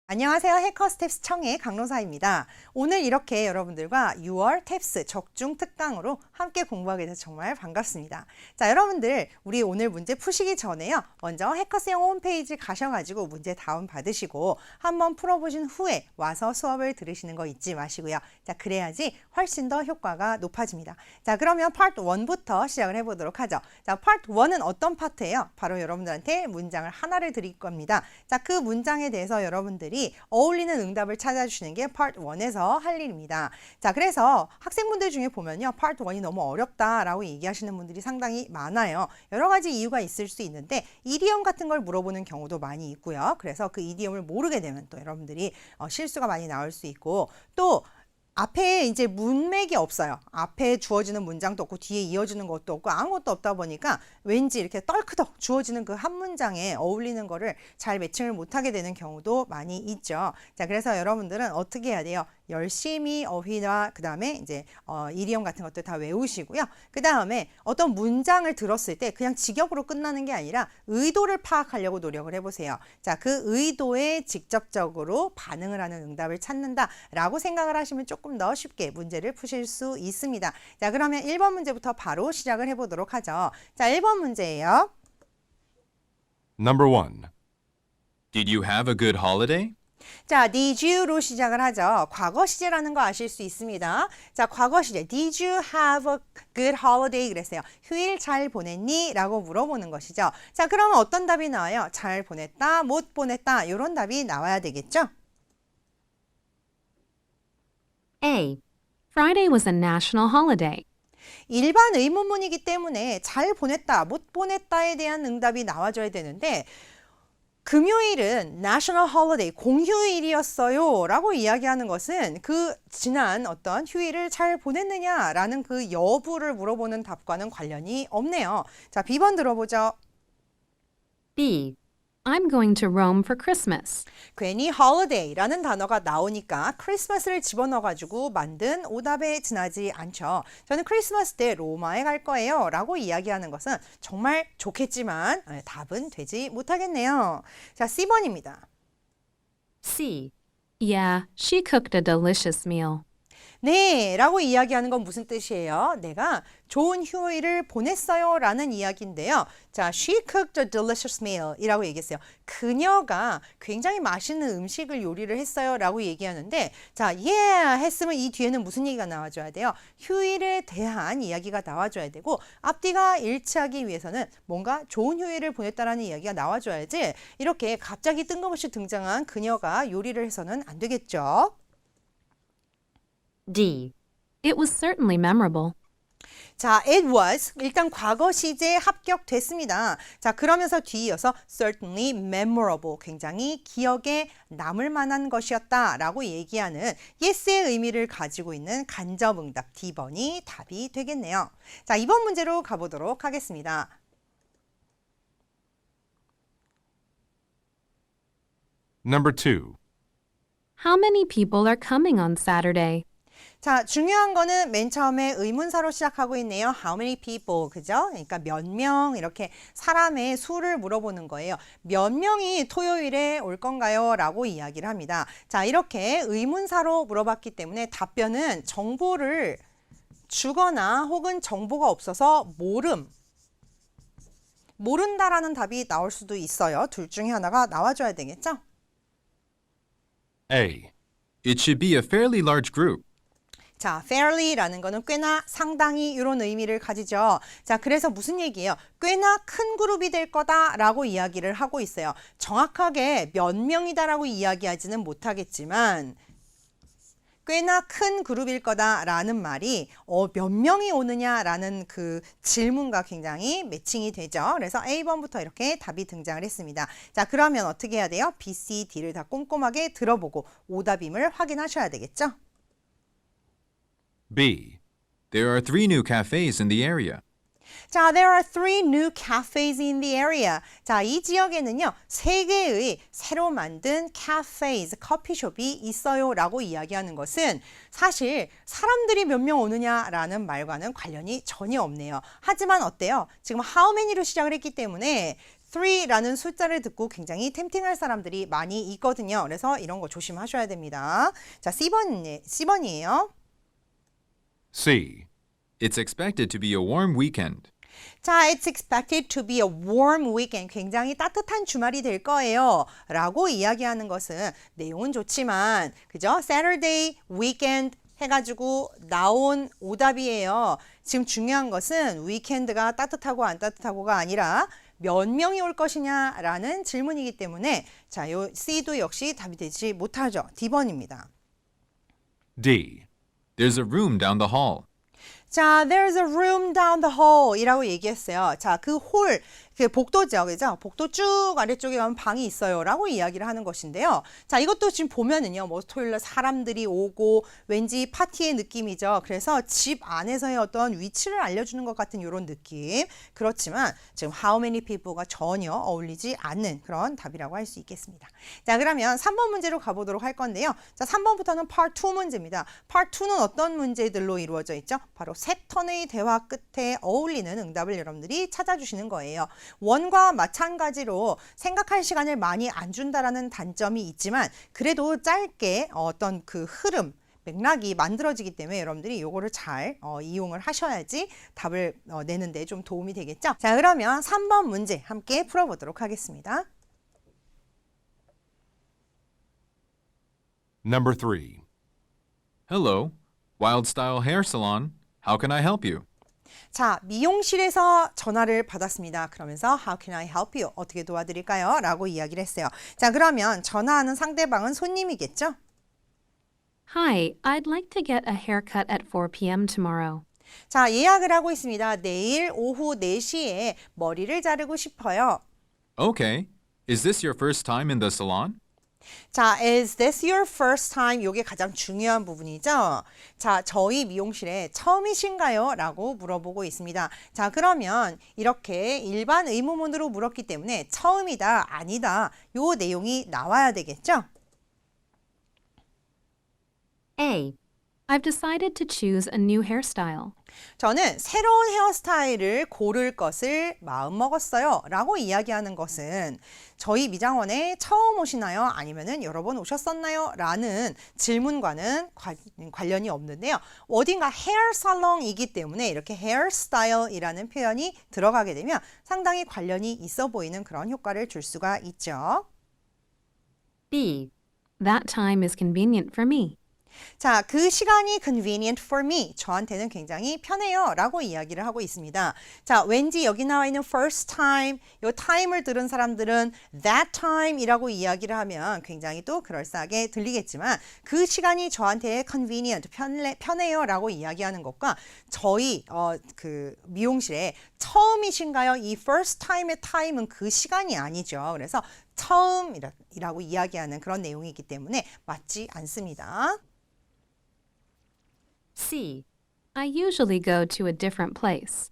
안녕하세요. 해커스텝스 청의 강로사입니다. 오늘 이렇게 여러분들과 6월 탭스 적중 특강으로 함께 공부하게 돼서 정말 반갑습니다. 자, 여러분들 우리 오늘 문제 푸시기 전에요. 먼저 해커스 영어 홈페이지 가셔가지고 문제 다운 받으시고 한번 풀어보신 후에 와서 수업을 들으시는 거 잊지 마시고요. 자, 그래야지 훨씬 더 효과가 높아집니다. 자, 그러면 파트 1부터 시작을 해보도록 하죠. 자, 파트 1은 어떤 파트예요? 바로 여러분들한테 문장을 하나를 드릴 겁니다. 자, 그 문장에 대해서 여러분들이 어울리는 응답을 찾아주시는 게 파트 1에서 할 일입니다. 자, 그래서 학생분들 중에 보면요. 파트 1이 너무 어렵다라고 얘기하시는 분들이 상당히 많아요. 여러 가지 이유가 있을 수 있는데 이디엄 같은 걸 물어보는 경우도 많이 있고요. 그래서 그 이디엄을 모르게 되면 또 여러분들이 실수가 많이 나올 수 있고 또 앞에 이제 문맥이 없어요. 앞에 주어지는 문장도 없고 뒤에 이어지는 것도 없고 아무것도 없다 보니까 왠지 이렇게 떨크덕 주어지는 그 한 문장에 어울리는 거를 잘 매칭을 못하게 되는 경우도 많이 있죠. 자, 그래서 여러분들은 어떻게 해야 돼요? 열심히 어휘와 그 다음에 이제 이디엄 같은 것들 다 외우시고요. 그 다음에 어떤 문장을 들었을 때 그냥 직역으로 끝나는 게 아니라 의도를 파악하려고 노력을 해보세요. 자, 그 의도에 직접적으로 반응을 하는 응답을 찾는다라고 생각을 하시면 조금 더 쉽게 문제를 푸실 수 있습니다. 자, 그러면 1번 문제부터 바로 시작을 해보도록 하죠. 자, 1번 문제예요. Number 1. Did you have a good holiday? 자, did you로 시작을 하죠. 과거 시제라는 거 아실 수 있습니다. 자, 과거 시제. Did you have a good holiday? 그랬어요. 휴일 잘 보냈니? 라고 물어보는 것이죠. 자, 그러면 어떤 답이 나와요? 잘 보냈다, 못 보냈다 이런 답이 나와야 되겠죠? A. Friday was a national holiday. 일반 의문문이기 때문에 잘 보냈다, 못 보냈다에 대한 응답이 나와줘야 되는데 금요일은 national holiday, 공휴일이었어요 라고 이야기하는 것은 그 지난 어떤 휴일을 잘 보냈느냐라는 그 여부를 물어보는 답과는 관련이 없네요. 자, B번 들어보죠. B. I'm going to Rome for Christmas. 괜히 holiday라는 단어가 나오니까 크리스마스를 집어넣어가지고 만든 오답에 지나지 않죠. 저는 크리스마스 때 로마에 갈 거예요 라고 이야기하는 것은 정말 좋겠지만 답은 되지 못하겠네요. 자, C번입니다. C. Yeah, she cooked a delicious meal. 네, 라고 이야기하는 건 무슨 뜻이에요? 내가 좋은 휴일을 보냈어요 라는 이야기인데요. 자, she cooked a delicious meal 이라고 얘기했어요. 그녀가 굉장히 맛있는 음식을 요리를 했어요 라고 얘기하는데 자, yeah 했으면 이 뒤에는 무슨 얘기가 나와줘야 돼요? 휴일에 대한 이야기가 나와줘야 되고 앞뒤가 일치하기 위해서는 뭔가 좋은 휴일을 보냈다라는 이야기가 나와줘야지 이렇게 갑자기 뜬금없이 등장한 그녀가 요리를 해서는 안 되겠죠. D. It was certainly memorable. 자, it was 일단 과거 시제에 합격됐습니다. 자, 그러면서 뒤이어서 certainly memorable 굉장히 기억에 남을 만한 것이었다라고 얘기하는 yes의 의미를 가지고 있는 간접응답 D번이 답이 되겠네요. 자, 2번 문제로 가보도록 하겠습니다. Number 2. How many people are coming on Saturday? 자, 중요한 거는 맨 처음에 의문사로 시작하고 있네요. How many people, 그죠? 그러니까 몇 명 이렇게 사람의 수를 물어보는 거예요. 몇 명이 토요일에 올 건가요? 라고 이야기를 합니다. 자, 이렇게 의문사로 물어봤기 때문에 답변은 정보를 주거나 혹은 정보가 없어서 모른다라는 답이 나올 수도 있어요. 둘 중에 하나가 나와줘야 되겠죠? A. It should be a fairly large group. 자, fairly라는 거는 꽤나 상당히 이런 의미를 가지죠. 자, 그래서 무슨 얘기예요? 꽤나 큰 그룹이 될 거다라고 이야기를 하고 있어요. 정확하게 몇 명이다라고 이야기하지는 못하겠지만 꽤나 큰 그룹일 거다라는 말이 몇 명이 오느냐라는 그 질문과 굉장히 매칭이 되죠. 그래서 A번부터 이렇게 답이 등장을 했습니다. 자, 그러면 어떻게 해야 돼요? B, C, D를 다 꼼꼼하게 들어보고 오답임을 확인하셔야 되겠죠? B. There are 3 new cafes in the area. 자, there are 3 new cafes in the area. 자, 이 지역에는요, 3개의 새로 만든 cafes, 커피숍이 있어요 라고 이야기하는 것은 사실 사람들이 몇 명 오느냐라는 말과는 관련이 전혀 없네요. 하지만 어때요? 지금 how many로 시작을 했기 때문에 3라는 숫자를 듣고 굉장히 템팅할 사람들이 많이 있거든요. 그래서 이런 거 조심하셔야 됩니다. 자, C번이에요. C. It's expected to be a warm weekend. 자, it's expected to be a warm weekend. 굉장히 따뜻한 주말이 될 거예요. 라고 이야기하는 것은 내용은 좋지만, 그죠? Saturday, weekend 해가지고 나온 오답이에요. 지금 중요한 것은 weekend가 따뜻하고 안 따뜻하고가 아니라 몇 명이 올 것이냐라는 질문이기 때문에 자, 요 C도 역시 답이 되지 못하죠. D번입니다. D. There's a room down the hall. 자, there's a room down the hall 이라고 얘기했어요. 자, 그 홀, 그 복도죠. 그죠? 복도 쭉 아래쪽에 가면 방이 있어요. 라고 이야기를 하는 것인데요. 자, 이것도 지금 보면은요. 뭐 토요일날 사람들이 오고 왠지 파티의 느낌이죠. 그래서 집 안에서의 어떤 위치를 알려주는 것 같은 이런 느낌. 그렇지만 지금 how many people가 전혀 어울리지 않는 그런 답이라고 할 수 있겠습니다. 자, 그러면 3번 문제로 가보도록 할 건데요. 자, 3번부터는 part 2 문제입니다. part 2는 어떤 문제들로 이루어져 있죠? 바로 세 턴의 대화 끝에 어울리는 응답을 여러분들이 찾아주시는 거예요. 원과 마찬가지로 생각할 시간을 많이 안 준다라는 단점이 있지만 그래도 짧게 어떤 그 흐름, 맥락이 만들어지기 때문에 여러분들이 요거를 잘 이용을 하셔야지 답을 내는데 좀 도움이 되겠죠? 자, 그러면 3번 문제 함께 풀어보도록 하겠습니다. Number 3. Hello, Wild Style Hair Salon. How can I help you? 자, 미용실에서 전화를 받았습니다. 그러면서 How can I help you? 어떻게 도와드릴까요? 라고 이야기를 했어요. 자, 그러면 전화하는 상대방은 손님이겠죠? Hi, I'd like to get a haircut at 4 p.m. tomorrow. 자, 예약을 하고 있습니다. 내일 오후 4시에 머리를 자르고 싶어요. Okay. Is this your first time in the salon? 자, is this your first time? 이게 가장 중요한 부분이죠. 자, 저희 미용실에 처음이신가요? 라고 물어보고 있습니다. 자, 그러면 이렇게 일반 의문문으로 물었기 때문에 처음이다, 아니다 요 내용이 나와야 되겠죠? A. I've decided to choose a new hairstyle. 저는 새로운 헤어스타일을 고를 것을 마음먹었어요. 라고 이야기하는 것은 저희 미장원에 처음 오시나요? 아니면은 여러 번 오셨었나요? 라는 질문과는 관련이 없는데요. 어딘가 헤어 살롱이기 때문에 이렇게 헤어스타일이라는 표현이 들어가게 되면 상당히 관련이 있어 보이는 그런 효과를 줄 수가 있죠. B. That time is convenient for me. 자, 그 시간이 convenient for me. 저한테는 굉장히 편해요. 라고 이야기를 하고 있습니다. 자, 왠지 여기 나와 있는 first time, 요 time을 들은 사람들은 that time 이라고 이야기를 하면 굉장히 또 그럴싸하게 들리겠지만 그 시간이 저한테 convenient, 편해요. 라고 이야기하는 것과 저희 그 미용실에 처음이신가요? 이 first time의 time은 그 시간이 아니죠. 그래서 처음이라고 이야기하는 그런 내용이기 때문에 맞지 않습니다. C. I usually go to a different place.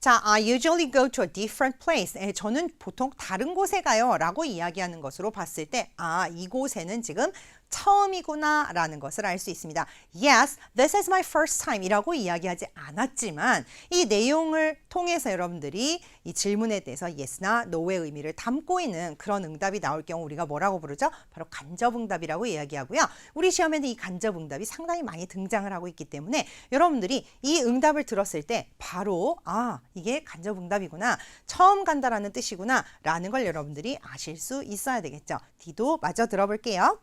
자, I usually go to a different place. 저는 보통 다른 곳에 가요. 라고 이야기하는 것으로 봤을 때, 아, 이곳에는 지금 처음이구나 라는 것을 알 수 있습니다. Yes, this is my first time 이라고 이야기하지 않았지만 이 내용을 통해서 여러분들이 이 질문에 대해서 yes나 no의 의미를 담고 있는 그런 응답이 나올 경우 우리가 뭐라고 부르죠? 바로 간접응답이라고 이야기하고요. 우리 시험에는 이 간접응답이 상당히 많이 등장을 하고 있기 때문에 여러분들이 이 응답을 들었을 때 바로 아, 이게 간접응답이구나. 처음 간다라는 뜻이구나 라는 걸 여러분들이 아실 수 있어야 되겠죠. D도 마저 들어볼게요.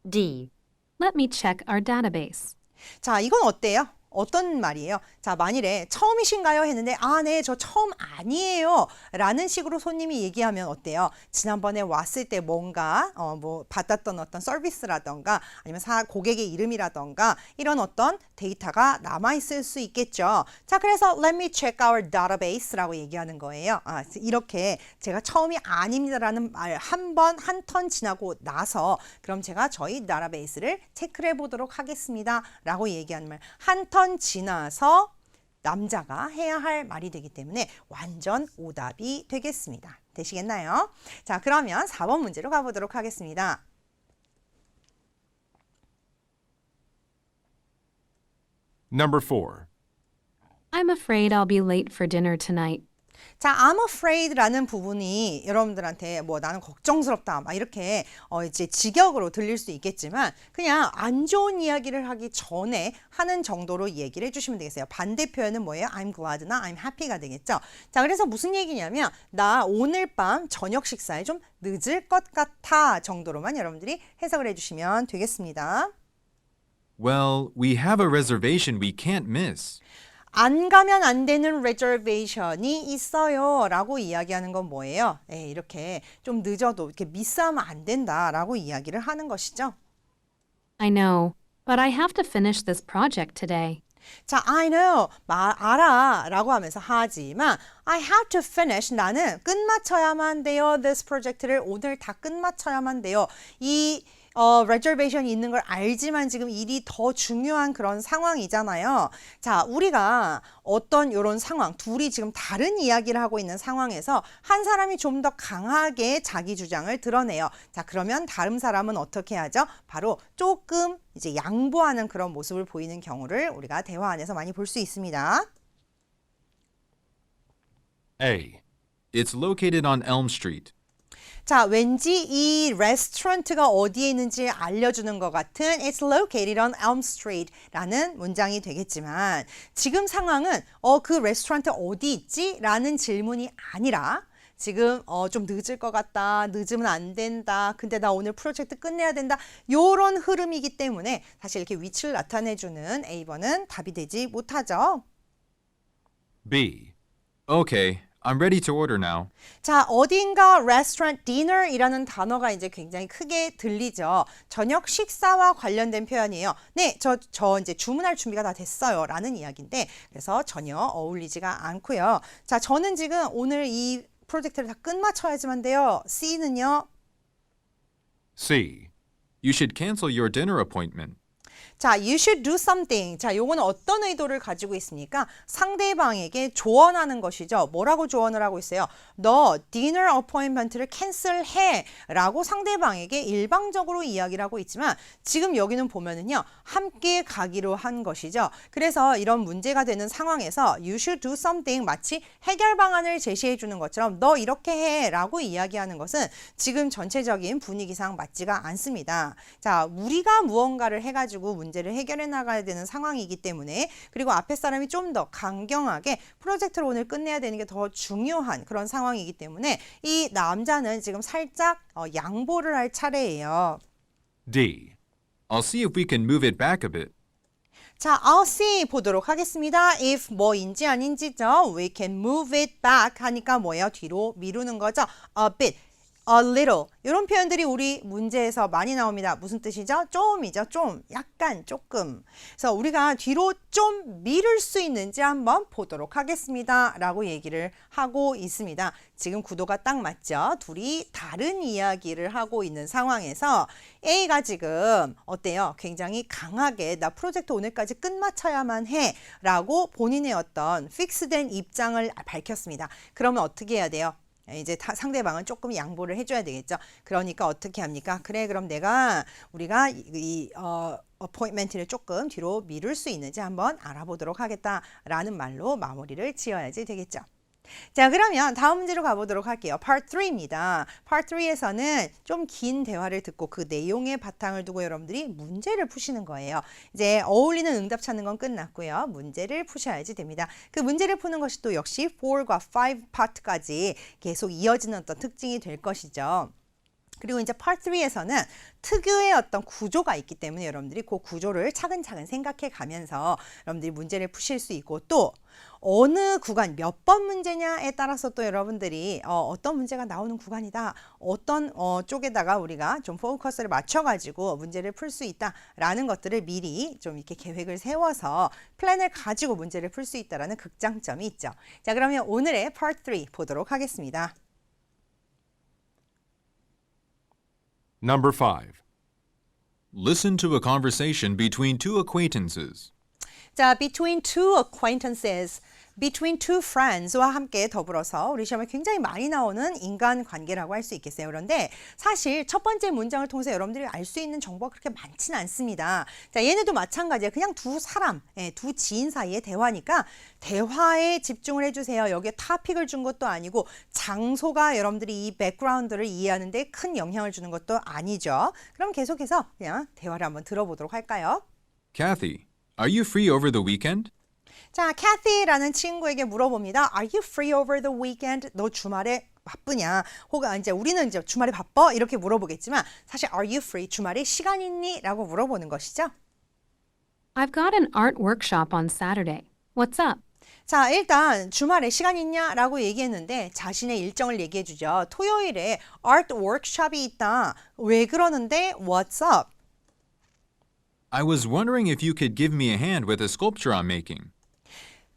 D. Let me check our database. 자, 이건 어때요? 어떤 말이에요? 자, 만일에 처음이신가요? 했는데 아, 네, 저 처음 아니에요. 라는 식으로 손님이 얘기하면 어때요? 지난번에 왔을 때 뭔가 뭐 받았던 어떤 서비스라던가 아니면 고객의 이름이라던가 이런 어떤 데이터가 남아있을 수 있겠죠. 자, 그래서 let me check our database라고 얘기하는 거예요. 아, 이렇게 제가 처음이 아닙니다라는 말 한 턴 지나고 나서 그럼 제가 저희 다타베이스를 체크를 해보도록 하겠습니다. 라고 얘기하는 말. 한 턴 지나서 남자가 해야 할 말이 되기 때문에 완전 오답이 되겠습니다. 되시겠나요? 자, 그러면 4번 문제로 가보도록 하겠습니다. Number 4. I'm afraid I'll be late for dinner tonight. 자, I'm afraid라는 부분이 여러분들한테 뭐 나는 걱정스럽다 막 이렇게 이제 직역으로 들릴 수 있겠지만 그냥 안 좋은 이야기를 하기 전에 하는 정도로 얘기를 해주시면 되겠어요. 반대 표현은 뭐예요? I'm glad나 I'm happy가 되겠죠. 자, 그래서 무슨 얘기냐면 나 오늘 밤 저녁 식사에 좀 늦을 것 같아 정도로만 여러분들이 해석을 해주시면 되겠습니다. Well, we have a reservation we can't miss. 안 가면 안 되는 reservation이 있어요 라고 이야기하는 건 뭐예요? 네, 이렇게 좀 늦어도 이렇게 미스하면 안 된다 라고 이야기를 하는 것이죠. I know, but I have to finish this project today. 자, I know, 알아 라고 하면서 하지만 I have to finish, 나는 끝마쳐야만 돼요. This project를 오늘 다 끝마쳐야만 돼요. 이 reservation이 있는 걸 알지만 지금 일이 더 중요한 그런 상황이잖아요. 자, 우리가 어떤 이런 상황, 둘이 지금 다른 이야기를 하고 있는 상황에서 한 사람이 좀 더 강하게 자기 주장을 드러내요. 자, 그러면 다른 사람은 어떻게 하죠? 바로 조금 이제 양보하는 그런 모습을 보이는 경우를 우리가 대화 안에서 많이 볼 수 있습니다. A. It's located on Elm Street. 자, 왠지 이 레스토랑트가 어디에 있는지 알려주는 것 같은 It's located on Elm Street 라는 문장이 되겠지만 지금 상황은 그 레스토랑트 어디 있지? 라는 질문이 아니라 지금 좀 늦을 것 같다. 늦으면 안 된다. 근데 나 오늘 프로젝트 끝내야 된다. 요런 흐름이기 때문에 사실 이렇게 위치를 나타내주는 A번은 답이 되지 못하죠. B. Okay, I'm ready to order now. 자, 어딘가 restaurant dinner이라는 단어가 이제 굉장히 크게 들리죠. 저녁 식사와 관련된 표현이에요. 네, 저 이제 주문할 준비가 다 됐어요. 라는 이야기인데, 그래서 전혀 어울리지가 않고요. 자, 저는 지금 오늘 이 프로젝트를 다 끝마쳐야지만 돼요. C는요. C. You should cancel your dinner appointment. 자, you should do something. 자, 요거는 어떤 의도를 가지고 있습니까? 상대방에게 조언하는 것이죠. 뭐라고 조언을 하고 있어요? 너 dinner appointment를 캔슬해 라고 상대방에게 일방적으로 이야기를 하고 있지만 지금 여기는 보면은요. 함께 가기로 한 것이죠. 그래서 이런 문제가 되는 상황에서 you should do something 마치 해결 방안을 제시해 주는 것처럼 너 이렇게 해 라고 이야기하는 것은 지금 전체적인 분위기상 맞지가 않습니다. 자, 우리가 무언가를 해가지고 문제를 해결해 나가야 되는 상황이기 때문에 그리고 앞에 사람이 좀 더 강경하게 프로젝트를 오늘 끝내야 되는 게 더 중요한 그런 상황이기 때문에 이 남자는 지금 살짝 양보를 할 차례예요. D. I'll see if we can move it back a bit. 자, I'll see 보도록 하겠습니다. If 뭐인지 아닌지죠. We can move it back 하니까 뭐예요? 뒤로 미루는 거죠. A bit. A little 이런 표현들이 우리 문제에서 많이 나옵니다. 무슨 뜻이죠? 좀이죠. 좀, 약간, 조금. 그래서 우리가 뒤로 좀 미룰 수 있는지 한번 보도록 하겠습니다. 라고 얘기를 하고 있습니다. 지금 구도가 딱 맞죠? 둘이 다른 이야기를 하고 있는 상황에서 A가 지금 어때요? 굉장히 강하게 나 프로젝트 오늘까지 끝마쳐야만 해 라고 본인의 어떤 픽스된 입장을 밝혔습니다. 그러면 어떻게 해야 돼요? 이제 상대방은 조금 양보를 해줘야 되겠죠. 그러니까 어떻게 합니까? 그래, 그럼 우리가 이 어포인트먼트를 조금 뒤로 미룰 수 있는지 한번 알아보도록 하겠다라는 말로 마무리를 지어야지 되겠죠. 자, 그러면 다음 문제로 가보도록 할게요. Part 3입니다. Part 3에서는 좀 긴 대화를 듣고 그 내용의 바탕을 두고 여러분들이 문제를 푸시는 거예요. 이제 어울리는 응답 찾는 건 끝났고요. 문제를 푸셔야지 됩니다. 그 문제를 푸는 것이 또 역시 4과 5 파트까지 계속 이어지는 어떤 특징이 될 것이죠. 그리고 이제 Part 3에서는 특유의 어떤 구조가 있기 때문에 여러분들이 그 구조를 차근차근 생각해 가면서 여러분들이 문제를 푸실 수 있고 또 어느 구간 몇 번 문제냐에 따라서 또 여러분들이 어떤 문제가 나오는 구간이다. 어떤 쪽에다가 우리가 좀 포커스를 맞춰가지고 문제를 풀 수 있다라는 것들을 미리 좀 이렇게 계획을 세워서 플랜을 가지고 문제를 풀 수 있다라는 극장점이 있죠. 자, 그러면 오늘의 Part 3 보도록 하겠습니다. Number 5. Listen to a conversation between two acquaintances. 자, between two acquaintances. between two friends와 함께 더불어서 우리 시험에 굉장히 많이 나오는 인간관계라고 할 수 있겠어요. 그런데 사실 첫 번째 문장을 통해서 여러분들이 알 수 있는 정보가 그렇게 많지는 않습니다. 자, 얘네도 마찬가지예요. 그냥 두 사람, 두 지인 사이의 대화니까 대화에 집중을 해주세요. 여기에 토픽을 준 것도 아니고 장소가 여러분들이 이 백그라운드를 이해하는 데 큰 영향을 주는 것도 아니죠. 그럼 계속해서 그냥 대화를 한번 들어보도록 할까요? Kathy, are you free over the weekend? 자, Kathy라는 친구에게 물어봅니다. Are you free over the weekend? 너 주말에 바쁘냐? 혹은 이제 우리는 이제 주말에 바빠? 이렇게 물어보겠지만 사실 Are you free? 주말에 시간 있니? 라고 물어보는 것이죠. I've got an art workshop on Saturday. What's up? 자, 일단 주말에 시간 있냐? 라고 얘기했는데 자신의 일정을 얘기해 주죠. 토요일에 art workshop이 있다. 왜 그러는데? What's up? I was wondering if you could give me a hand with a sculpture I'm making.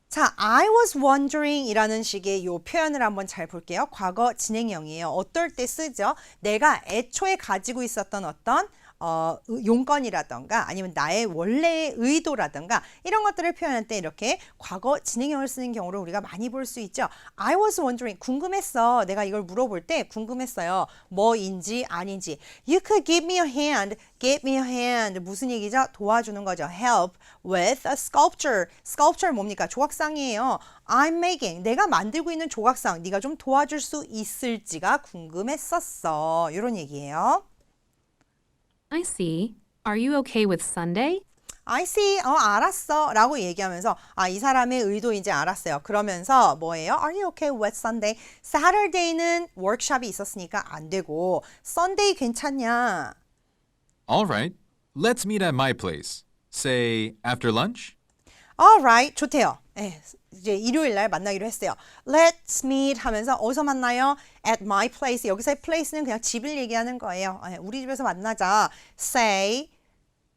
자, I was wondering 이라는 식의 요 표현을 한번 잘 볼게요. 과거 진행형이에요. 어떨 때 쓰죠? 내가 애초에 가지고 있었던 어떤 용건이라던가 아니면 나의 원래의 의도라던가 이런 것들을 표현할 때 이렇게 과거 진행형을 쓰는 경우를 우리가 많이 볼 수 있죠. I was wondering, 궁금했어. 내가 이걸 물어볼 때 궁금했어요. 뭐인지 아닌지. You could give me a hand. Give me a hand. 무슨 얘기죠? 도와주는 거죠. Help with a sculpture. sculpture 뭡니까? 조각상이에요. I'm making. 내가 만들고 있는 조각상. 네가 좀 도와줄 수 있을지가 궁금했었어. 이런 얘기예요. I see. Are you okay with Sunday? I see. 알았어. 라고 얘기하면서 이 사람의 의도 이제 알았어요. 그러면서 뭐예요? Are you okay with Sunday? Saturday는 워크숍이 있었으니까 안 되고 Sunday 괜찮냐? All right, let's meet at my place. Say after lunch? Alright, 좋대요. 이제 일요일 날 만나기로 했어요. Let's meet 하면서 어디서 만나요? At my place. 여기서의 place는 그냥 집을 얘기하는 거예요. 우리 집에서 만나자. Say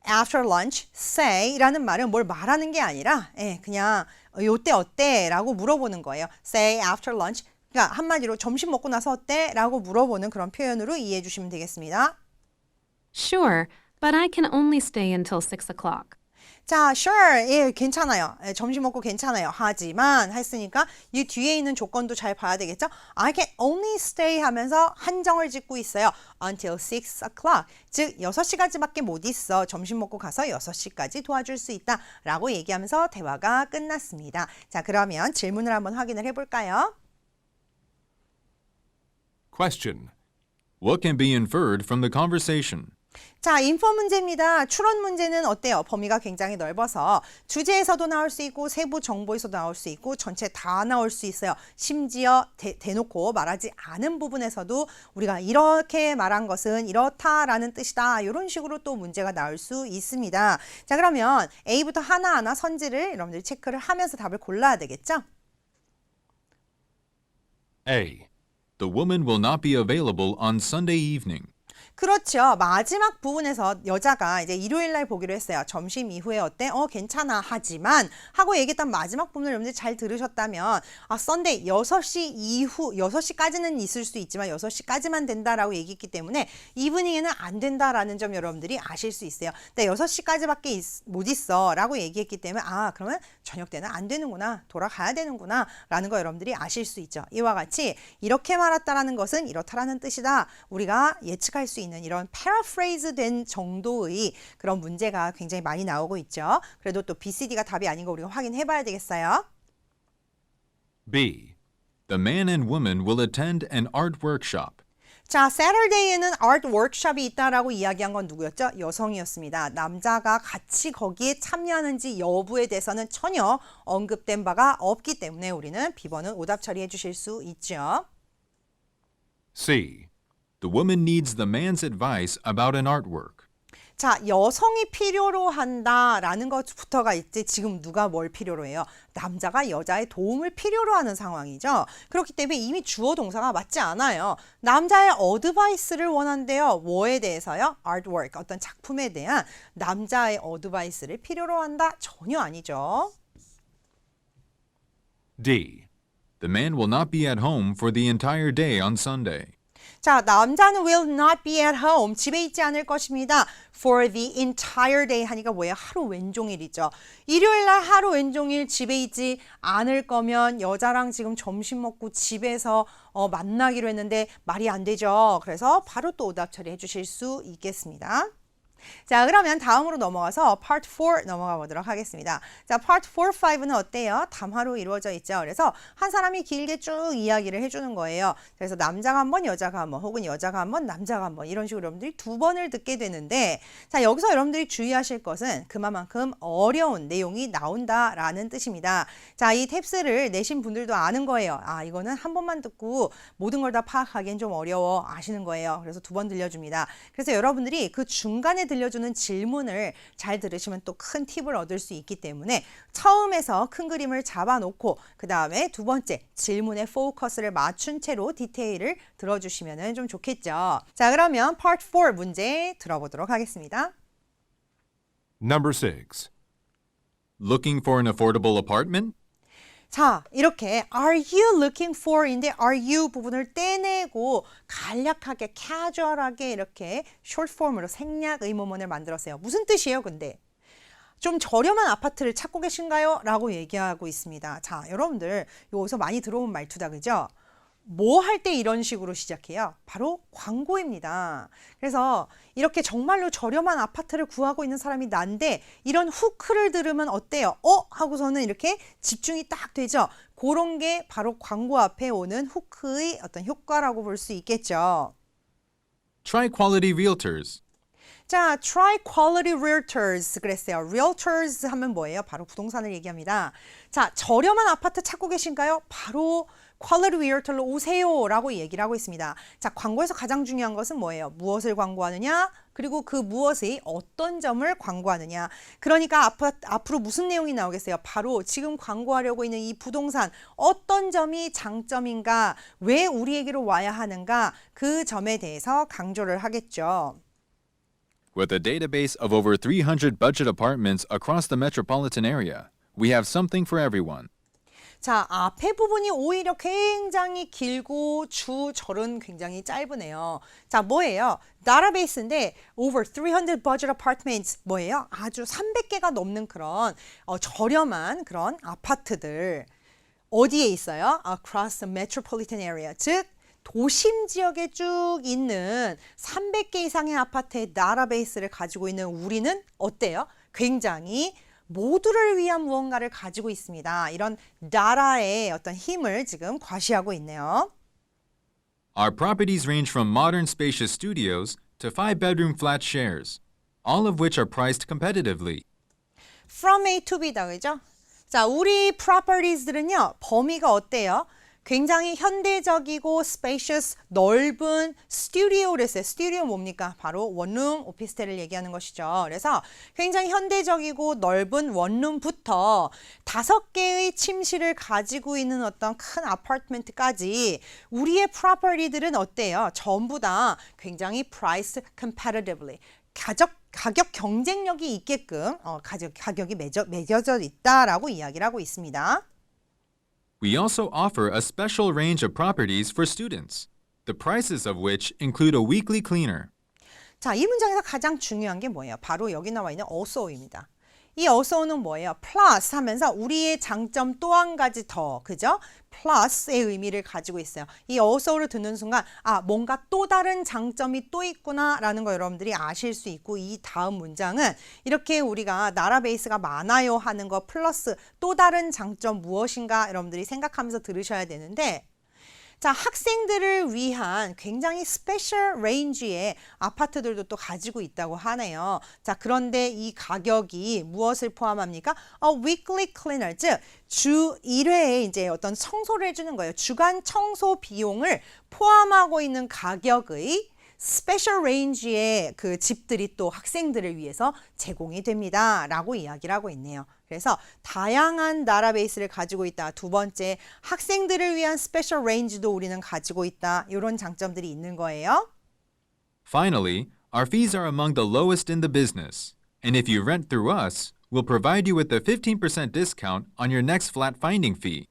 after lunch. Say라는 말은 뭘 말하는 게 아니라 그냥 요때 어때? 라고 물어보는 거예요. Say after lunch. 그러니까 한마디로 점심 먹고 나서 어때? 라고 물어보는 그런 표현으로 이해해 주시면 되겠습니다. Sure, but I can only stay until 6 o'clock. 자, sure, 괜찮아요. 점심 먹고 괜찮아요. 하지만 했으니까 이 뒤에 있는 조건도 잘 봐야 되겠죠? I can only stay 하면서 한정을 짓고 있어요. Until 6 o'clock. 즉, 6시까지밖에 못 있어. 점심 먹고 가서 6시까지 도와줄 수 있다. 라고 얘기하면서 대화가 끝났습니다. 자, 그러면 질문을 한번 확인을 해볼까요? Question. What can be inferred from the conversation? 자, 인포 문제입니다. 추론 문제는 어때요? 범위가 굉장히 넓어서 주제에서도 나올 수 있고 세부 정보에서도 나올 수 있고 전체 다 나올 수 있어요. 심지어 대놓고 말하지 않은 부분에서도 우리가 이렇게 말한 것은 이렇다라는 뜻이다. 이런 식으로 또 문제가 나올 수 있습니다. 자, 그러면 A부터 하나하나 선지를 여러분들이 체크를 하면서 답을 골라야 되겠죠? A. The woman will not be available on Sunday evening. 그렇죠. 마지막 부분에서 여자가 이제 일요일 날 보기로 했어요. 점심 이후에 어때? 괜찮아. 하지만 하고 얘기했던 마지막 부분을 여러분들 잘 들으셨다면 썬데이 6시 이후 6시까지는 있을 수 있지만 6시까지만 된다라고 얘기했기 때문에 이브닝에는 안 된다라는 점 여러분들이 아실 수 있어요. 근데 6시까지밖에 못 있어 라고 얘기했기 때문에 그러면 저녁 때는 안 되는구나. 돌아가야 되는구나 라는 거 여러분들이 아실 수 있죠. 이와 같이 이렇게 말했다라는 것은 이렇다라는 뜻이다. 우리가 예측할 수 있는 이런 패러프레이즈 된 정도의 그런 문제가 굉장히 많이 나오고 있죠. 그래도 또 BCD가 답이 아닌 거 우리가 확인해 봐야 되겠어요. B. The man and woman will attend an art workshop. 자, Saturday에는 art workshop이 있다라고 이야기한 건 누구였죠? 여성이었습니다. 남자가 같이 거기에 참여하는지 여부에 대해서는 전혀 언급된 바가 없기 때문에 우리는 B번은 오답 처리해 주실 수 있죠. C. The woman needs the man's advice about an artwork. 자, 여성이 필요로 한다라는 것부터가 있지 지금 누가 뭘 필요로 해요? 남자가 여자의 도움을 필요로 하는 상황이죠. 그렇기 때문에 이미 주어 동사가 맞지 않아요. 남자의 어드바이스를 원한대요. 뭐에 대해서요? artwork, 어떤 작품에 대한 남자의 어드바이스를 필요로 한다? 전혀 아니죠. D. The man will not be at home for the entire day on Sunday. 자, 남자는 will not be at home. 집에 있지 않을 것입니다. For the entire day 하니까 뭐예요? 하루 왼종일이죠. 일요일 날 하루 왼종일 집에 있지 않을 거면 여자랑 지금 점심 먹고 집에서 만나기로 했는데 말이 안 되죠. 그래서 바로 또 오답 처리해 주실 수 있겠습니다. 자, 그러면 다음으로 넘어가서 Part 4 넘어가 보도록 하겠습니다. 자, Part 4, 5는 어때요? 담화로 이루어져 있죠. 그래서 한 사람이 길게 쭉 이야기를 해주는 거예요. 그래서 남자가 한 번, 여자가 한 번, 혹은 여자가 한 번, 남자가 한 번 이런 식으로 여러분들이 두 번을 듣게 되는데 자, 여기서 여러분들이 주의하실 것은 그만큼 어려운 내용이 나온다라는 뜻입니다. 자, 이 탭스를 내신 분들도 아는 거예요. 아, 이거는 한 번만 듣고 모든 걸 다 파악하기엔 좀 어려워 아시는 거예요. 그래서 두 번 들려줍니다. 그래서 여러분들이 그 중간에 들려주는 질문을 잘 들으시면 또 큰 팁을 얻을 수 있기 때문에 처음에서 큰 그림을 잡아놓고 그 다음에 두 번째 질문에 포커스를 맞춘 채로 디테일을 들어주시면 좀 좋겠죠. 자, 그러면 Part 4 문제 들어보도록 하겠습니다. Number 6. Looking for an affordable apartment? 자, 이렇게 are you looking for인데 are you 부분을 떼내고 간략하게 캐주얼하게 이렇게 short form으로 생략 의문문을 만들었어요. 무슨 뜻이에요, 근데? 좀 저렴한 아파트를 찾고 계신가요? 라고 얘기하고 있습니다. 자, 여러분들 여기서 많이 들어온 말투다, 그죠? 뭐 할 때 이런 식으로 시작해요? 바로 광고입니다. 그래서 이렇게 정말로 저렴한 아파트를 구하고 있는 사람이 난데 이런 후크를 들으면 어때요? 하고서는 이렇게 집중이 딱 되죠. 그런 게 바로 광고 앞에 오는 후크의 어떤 효과라고 볼 수 있겠죠. Try Quality Realtors. 자, try quality realtors 그랬어요. realtors 하면 뭐예요? 바로 부동산을 얘기합니다. 자, 저렴한 아파트 찾고 계신가요? 바로 quality realtor로 오세요 라고 얘기를 하고 있습니다. 자, 광고에서 가장 중요한 것은 뭐예요? 무엇을 광고하느냐? 그리고 그 무엇의 어떤 점을 광고하느냐? 그러니까 앞으로 무슨 내용이 나오겠어요? 바로 지금 광고하려고 있는 이 부동산 어떤 점이 장점인가? 왜 우리에게로 와야 하는가? 그 점에 대해서 강조를 하겠죠. With a database of over 300 budget apartments across the metropolitan area, we have something for everyone. 자, 앞에 부분이 오히려 굉장히 길고 주절은 굉장히 짧으네요. 자, 뭐예요? 다타베이스인데 over 300 budget apartments 뭐예요? 아주 300개가 넘는 그런 저렴한 그런 아파트들 어디에 있어요? Across the metropolitan area, 즉 도심 지역에 쭉 있는 300개 이상의 아파트의 다타베이스를 가지고 있는 우리는 어때요? 굉장히 모두를 위한 무언가를 가지고 있습니다. 이런 다타의 어떤 힘을 지금 과시하고 있네요. Our properties range from modern spacious studios to 5-bedroom flat shares, all of which are priced competitively. From A to B다, 그죠? 자, 우리 properties들은요, 범위가 어때요? 굉장히 현대적이고 spacious, 넓은 스튜디오를 했어요. 스튜디오 뭡니까? 바로 원룸 오피스텔을 얘기하는 것이죠. 그래서 굉장히 현대적이고 넓은 원룸부터 5개의 침실을 가지고 있는 어떤 큰 아파트먼트까지 우리의 프로퍼티들은 어때요? 전부 다 굉장히 priced competitively. 가격 경쟁력이 있게끔 가격이 매겨져 있다라고 이야기를 하고 있습니다. We also offer a special range of properties for students, the prices of which include a weekly cleaner. 자, 이 문장에서 가장 중요한 게 뭐예요? 바로 여기 나와 있는 also입니다. 이 also는 뭐예요? plus 하면서 우리의 장점 또 한 가지 더, 그죠? plus의 의미를 가지고 있어요. 이 also를 듣는 순간 뭔가 또 다른 장점이 또 있구나 라는 거 여러분들이 아실 수 있고 이 다음 문장은 이렇게 우리가 다타베이스가 많아요 하는 거 플러스 또 다른 장점 무엇인가 여러분들이 생각하면서 들으셔야 되는데 자, 학생들을 위한 굉장히 스페셜 레인지의 아파트들도 또 가지고 있다고 하네요. 자, 그런데 이 가격이 무엇을 포함합니까? weekly cleaner, 즉 주 1회에 이제 어떤 청소를 해주는 거예요. 주간 청소 비용을 포함하고 있는 가격의 스페셜 레인지의 그 집들이 또 학생들을 위해서 제공이 됩니다. 라고 이야기를 하고 있네요. 그래서 다양한 다타베이스를 가지고 있다. 두 번째, 학생들을 위한 스페셜 레인지도 우리는 가지고 있다. 이런 장점들이 있는 거예요. Finally, our fees are among the lowest in the business, and if you rent through us, we'll provide you with a 15% discount on your next flat finding fee.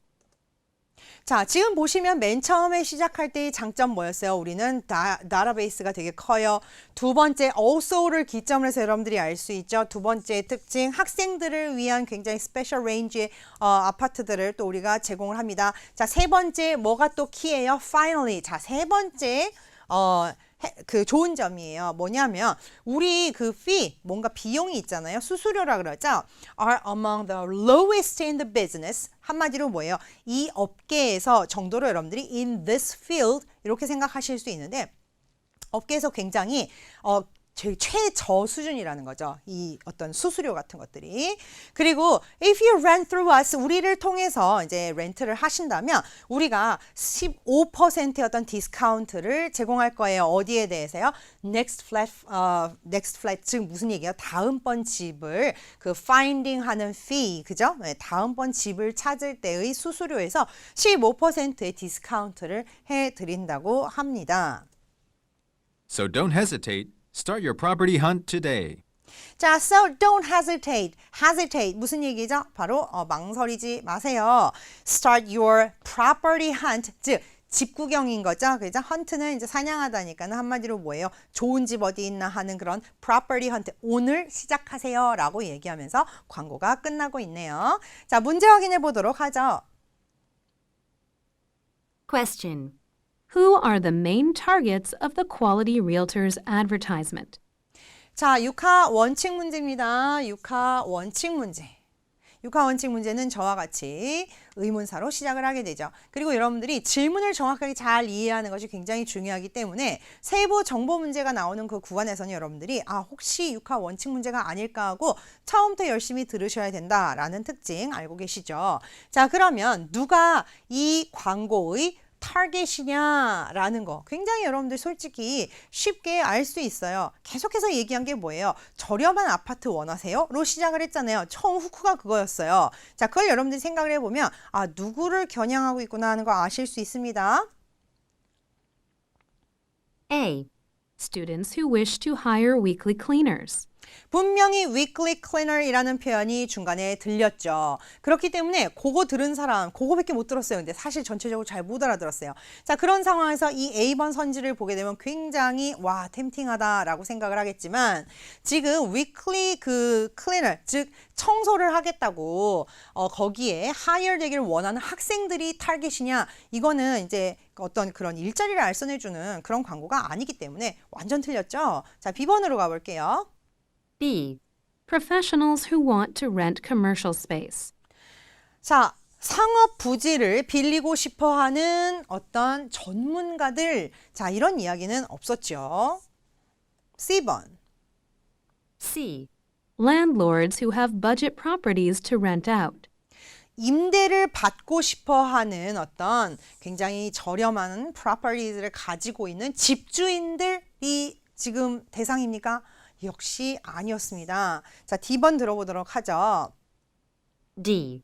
자, 지금 보시면 맨 처음에 시작할 때의 장점 뭐였어요? 우리는 다타베이스가 되게 커요. 두 번째, also를 기점으로 해서 여러분들이 알 수 있죠. 두 번째 특징, 학생들을 위한 굉장히 스페셜 레인지의 아파트들을 또 우리가 제공을 합니다. 자, 세 번째, 뭐가 또 키예요? Finally. 자, 세 번째, 그 좋은 점이에요. 뭐냐면 우리 그 fee 뭔가 비용이 있잖아요. 수수료라 그러죠. Are among the lowest in the business. 한마디로 뭐예요? 이 업계에서 정도로 여러분들이 in this field 이렇게 생각하실 수 있는데 업계에서 굉장히 최저 수준이라는 거죠. 이 어떤 수수료 같은 것들이. 그리고 if you rent through us, 우리를 통해서 이제 렌트를 하신다면 우리가 15%의 어떤 디스카운트를 제공할 거예요. 어디에 대해서요? next flat 즉 무슨 얘기예요? 다음번 집을 그 finding 하는 fee, 그죠? 네, 다음번 집을 찾을 때의 수수료에서 15%의 디스카운트를 해 드린다고 합니다. So don't hesitate. Start your property hunt today. 자, so don't hesitate. hesitate 무슨 얘기죠? 바로 망설이지 마세요. Start your property hunt. 즉 집 구경인 거죠. 그죠? 헌트는 이제 사냥하다니까는 한마디로 뭐예요? 좋은 집 어디 있나 하는 그런 property hunt. 오늘 시작하세요라고 얘기하면서 광고가 끝나고 있네요. 자, 문제 확인해 보도록 하죠. Question. Who are the main targets of the Quality Realtors advertisement? 자, 6화 원칙 문제입니다. 6화 원칙 문제. 6화 원칙 문제는 저와 같이 의문사로 시작을 하게 되죠. 그리고 여러분들이 질문을 정확하게 잘 이해하는 것이 굉장히 중요하기 때문에 세부 정보 문제가 나오는 그 구간에서는 여러분들이 혹시 6화 원칙 문제가 아닐까 하고 처음부터 열심히 들으셔야 된다라는 특징 알고 계시죠? 자, 그러면 누가 이 광고의 타겟이냐라는 거 굉장히 여러분들 솔직히 쉽게 알 수 있어요. 계속해서 얘기한 게 뭐예요? 저렴한 아파트 원하세요? 로 시작을 했잖아요. 처음 후크가 그거였어요. 자, 그걸 여러분들이 생각을 해보면 누구를 겨냥하고 있구나 하는 거 아실 수 있습니다. A. Students who wish to hire weekly cleaners. 분명히 weekly cleaner이라는 표현이 중간에 들렸죠. 그렇기 때문에 그거 들은 사람, 그거밖에 못 들었어요. 근데 사실 전체적으로 잘 못 알아들었어요. 자, 그런 상황에서 이 A번 선지를 보게 되면 굉장히 템팅하다라고 생각을 하겠지만 지금 weekly 그 cleaner, 즉 청소를 하겠다고 거기에 hire 되기를 원하는 학생들이 타겟이냐? 이거는 이제 어떤 그런 일자리를 알선해주는 그런 광고가 아니기 때문에 완전 틀렸죠. 자, B번으로 가볼게요. B. Professionals who want to rent commercial space. 자, 상업 부지를 빌리고 싶어 하는 어떤 전문가들. 자, 이런 이야기는 없었죠. C번. C. Landlords who have budget properties to rent out. 임대를 받고 싶어 하는 어떤 굉장히 저렴한 프로퍼티를 가지고 있는 집주인들이 지금 대상입니까? 역시 아니었습니다. 자, D번 들어보도록 하죠. D.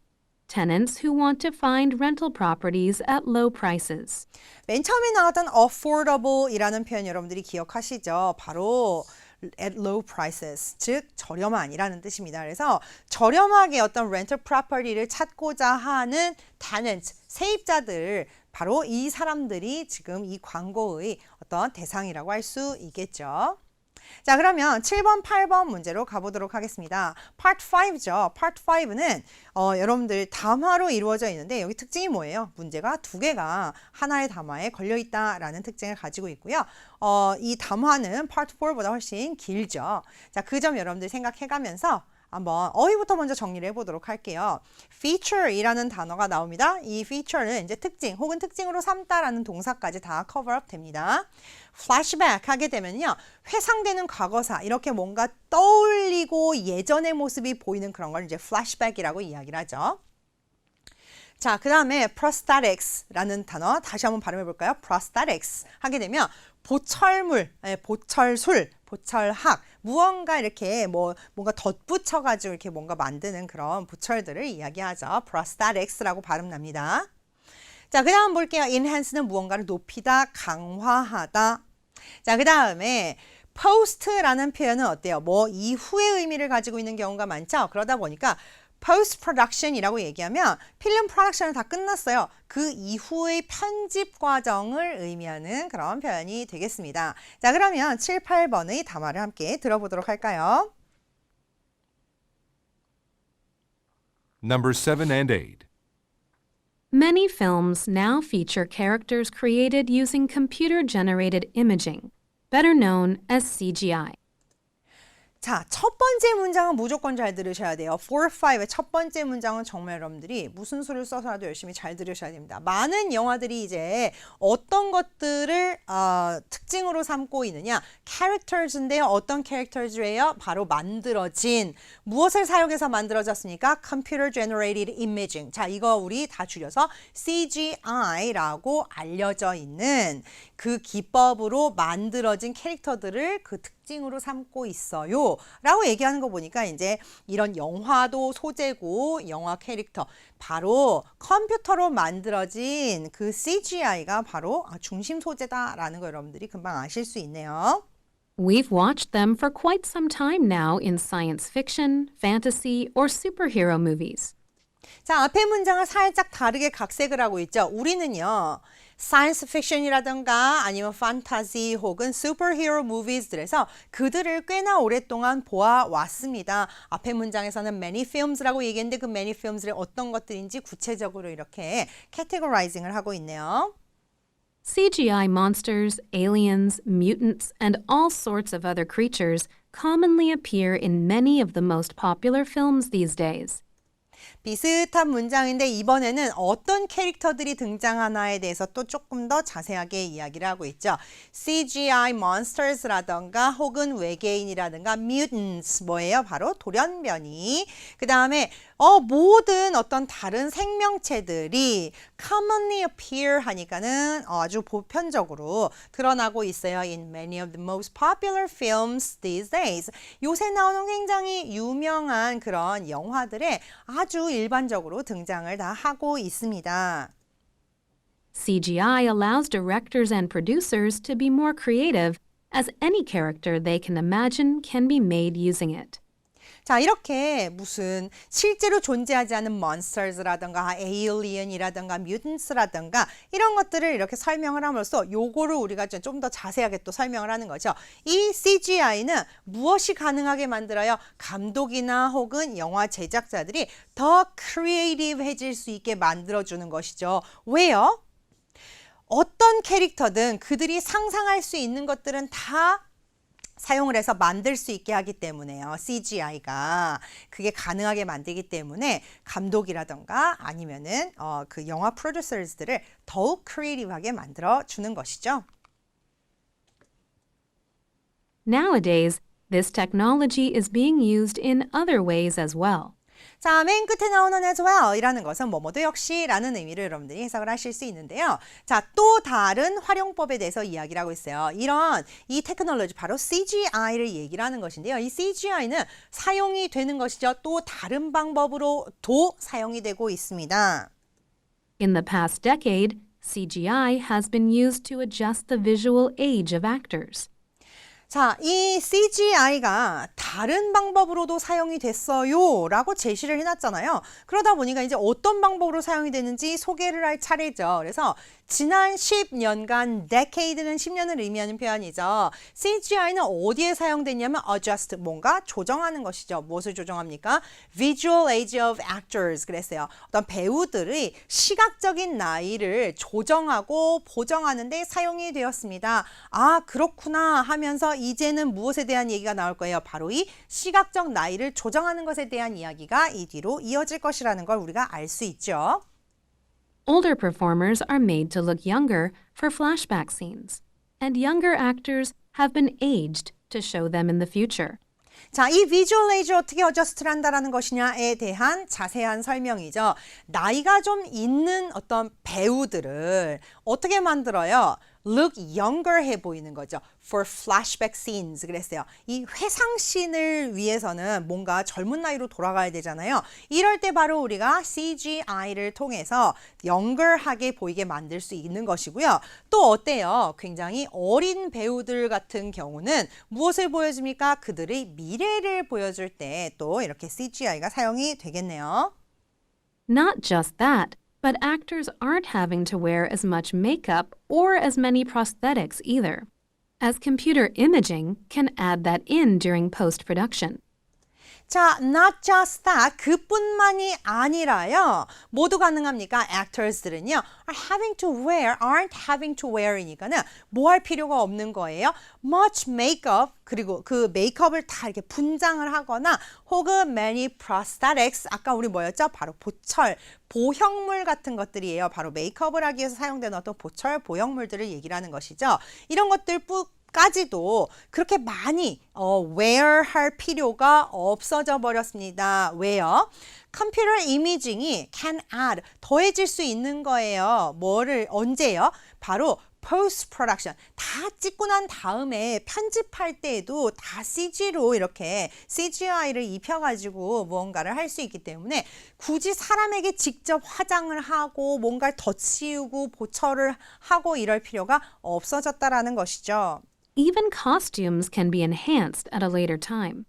Tenants who want to find rental properties at low prices. 맨 처음에 나왔던 affordable이라는 표현 여러분들이 기억하시죠? 바로 at low prices, 즉 저렴한이라는 뜻입니다. 그래서 저렴하게 어떤 rental property를 찾고자 하는 tenants, 세입자들, 바로 이 사람들이 지금 이 광고의 어떤 대상이라고 할 수 있겠죠. 자, 그러면 7번, 8번 문제로 가보도록 하겠습니다. Part 5죠. Part 5는 여러분들 담화로 이루어져 있는데 여기 특징이 뭐예요? 문제가 두 개가 하나의 담화에 걸려있다라는 특징을 가지고 있고요. 이 담화는 Part 4보다 훨씬 길죠. 자, 그 점 여러분들 생각해가면서 한번 어휘부터 먼저 정리를 해보도록 할게요. feature이라는 단어가 나옵니다. 이 feature는 이제 특징 혹은 특징으로 삼다라는 동사까지 다 cover up 됩니다. flashback 하게 되면요. 회상되는 과거사, 이렇게 뭔가 떠올리고 예전의 모습이 보이는 그런 걸 이제 flashback이라고 이야기를 하죠. 자, 그 다음에 prosthetics라는 단어 다시 한번 발음해 볼까요? prosthetics 하게 되면 보철물, 보철술, 보철학, 무언가 이렇게 뭔가 덧붙여가지고 이렇게 뭔가 만드는 그런 보철들을 이야기하죠. prosthetics라고 발음 납니다. 자, 그 다음 볼게요. enhance는 무언가를 높이다, 강화하다. 자, 그 다음에 post라는 표현은 어때요? 이후의 의미를 가지고 있는 경우가 많죠. 그러다 보니까 post production이라고 얘기하면 필름 프로덕션은 다 끝났어요. 그 이후의 편집 과정을 의미하는 그런 표현이 되겠습니다. 자, 그러면 7, 8번의 담화를 함께 들어보도록 할까요? Number 7 and 8. Many films now feature characters created using computer-generated imaging, better known as CGI. 자, 첫 번째 문장은 무조건 잘 들으셔야 돼요. 4, 5의 첫 번째 문장은 정말 여러분들이 무슨 수를 써서라도 열심히 잘 들으셔야 됩니다. 많은 영화들이 이제 어떤 것들을 특징으로 삼고 있느냐. characters인데요. 어떤 characters예요? 바로 만들어진. 무엇을 사용해서 만들어졌습니까? Computer Generated Imaging. 자, 이거 우리 다 줄여서 CGI라고 알려져 있는 그 기법으로 만들어진 캐릭터들을 그 특징으로 삼고 있어요 라고 얘기하는 거 보니까 이제 이런 영화도 소재고 영화 캐릭터 바로 컴퓨터로 만들어진 그 CGI가 바로 중심 소재다라는 거 여러분들이 금방 아실 수 있네요. We've watched them for quite some time now in science fiction, fantasy, or superhero movies. 자, 앞에 문장을 살짝 다르게 각색을 하고 있죠. 우리는요. 사이언스 픽션이라든가 아니면 판타지 혹은 슈퍼히어로 무비즈들에서 그들을 꽤나 오랫동안 보아왔습니다. 앞에 문장에서는 many films라고 얘기했는데 그 many films의 어떤 것들인지 구체적으로 이렇게 categorizing을 하고 있네요. CGI monsters, aliens, mutants, and all sorts of other creatures commonly appear in many of the most popular films these days. 비슷한 문장인데 이번에는 어떤 캐릭터들이 등장하나에 대해서 또 조금 더 자세하게 이야기를 하고 있죠. CGI monsters라던가 혹은 외계인이라든가 mutants 뭐예요? 바로 돌연변이. 그 다음에 모든 어떤 다른 생명체들이 commonly appear 하니까는 아주 보편적으로 드러나고 있어요. In many of the most popular films these days. 요새 나오는 굉장히 유명한 그런 영화들에 아주 일반적으로 등장을 다 하고 있습니다. CGI allows directors and producers to be more creative, as any character they can imagine can be made using it. 자, 이렇게 무슨 실제로 존재하지 않은 monsters라든가 alien이라든가 mutants라든가 이런 것들을 이렇게 설명을 함으로써 요거를 우리가 좀 더 자세하게 또 설명을 하는 거죠. 이 CGI는 무엇이 가능하게 만들어요? 감독이나 혹은 영화 제작자들이 더 크리에이티브해질 수 있게 만들어주는 것이죠. 왜요? 어떤 캐릭터든 그들이 상상할 수 있는 것들은 다 사용을 해서 만들 수 있게 하기 때문에요. CGI가 그게 가능하게 만들기 때문에 감독이라던가 아니면은 그 영화 프로듀서들을 더욱 크리에이티브하게 만들어 주는 것이죠. Nowadays, this technology is being used in other ways as well. 자, 맨 끝에 나오는 as well 이라는 것은 뭐뭐도 역시 라는 의미를 여러분들이 해석을 하실 수 있는데요. 자, 또 다른 활용법에 대해서 이야기를 하고 있어요. 이 테크놀로지 바로 CGI를 얘기를 하는 것인데요. 이 CGI는 사용이 되는 것이죠. 또 다른 방법으로도 사용이 되고 있습니다. In the past decade, CGI has been used to adjust the visual age of actors. 자, 이 CGI가 다른 방법으로도 사용이 됐어요 라고 제시를 해놨잖아요. 그러다 보니까 이제 어떤 방법으로 사용이 되는지 소개를 할 차례죠. 그래서 지난 10년간, decade는 10년을 의미하는 표현이죠. CGI는 어디에 사용됐냐면 adjust, 뭔가 조정하는 것이죠. 무엇을 조정합니까? Visual age of actors 그랬어요. 어떤 배우들의 시각적인 나이를 조정하고 보정하는 데 사용이 되었습니다. 아, 그렇구나 하면서 이제는 무엇에 대한 얘기가 나올 거예요? 바로 이 시각적 나이를 조정하는 것에 대한 이야기가 이 뒤로 이어질 것이라는 걸 우리가 알 수 있죠. Older performers are made to look younger for flashback scenes, and younger actors have been aged to show them in the future. 자, 이 비주얼 에이지를 어떻게 어저스트를 한다라는 것이냐에 대한 자세한 설명이죠. 나이가 좀 있는 어떤 배우들을 어떻게 만들어요? look younger 해 보이는 거죠. For flashback scenes 그랬어요. 이 회상씬을 위해서는 뭔가 젊은 나이로 돌아가야 되잖아요. 이럴 때 바로 우리가 CGI를 통해서 younger-하게 보이게 만들 수 있는 것이고요. 또 어때요? 굉장히 어린 배우들 같은 경우는 무엇을 보여줍니까? 그들의 미래를 보여줄 때 또 이렇게 CGI가 사용이 되겠네요. Not just that, but actors aren't having to wear as much makeup or as many prosthetics either, as computer imaging can add that in during post-production. 자, not just that. 그뿐만이 아니라요. 모두 가능합니까? actors들은요. are having to wear, aren't having to wear이니까는 뭐 할 필요가 없는 거예요. much makeup, 그리고 그 메이크업을 다 이렇게 분장을 하거나 혹은 many prosthetics, 아까 우리 뭐였죠? 바로 보철, 보형물 같은 것들이에요. 바로 메이크업을 하기 위해서 사용되는 어떤 보철, 보형물들을 얘기를 하는 것이죠. 이런 것들 까지도 그렇게 많이 wear 할 필요가 없어져 버렸습니다. 왜요? 컴퓨터 이미징이 can add, 더해질 수 있는 거예요. 뭐를 언제요? 바로 post production, 다 찍고 난 다음에 편집할 때에도 다 CG로 이렇게 CGI를 입혀가지고 무언가를 할 수 있기 때문에 굳이 사람에게 직접 화장을 하고 뭔가를 덧씌우고 보철을 하고 이럴 필요가 없어졌다라는 것이죠. Even costumes can be enhanced at a later time.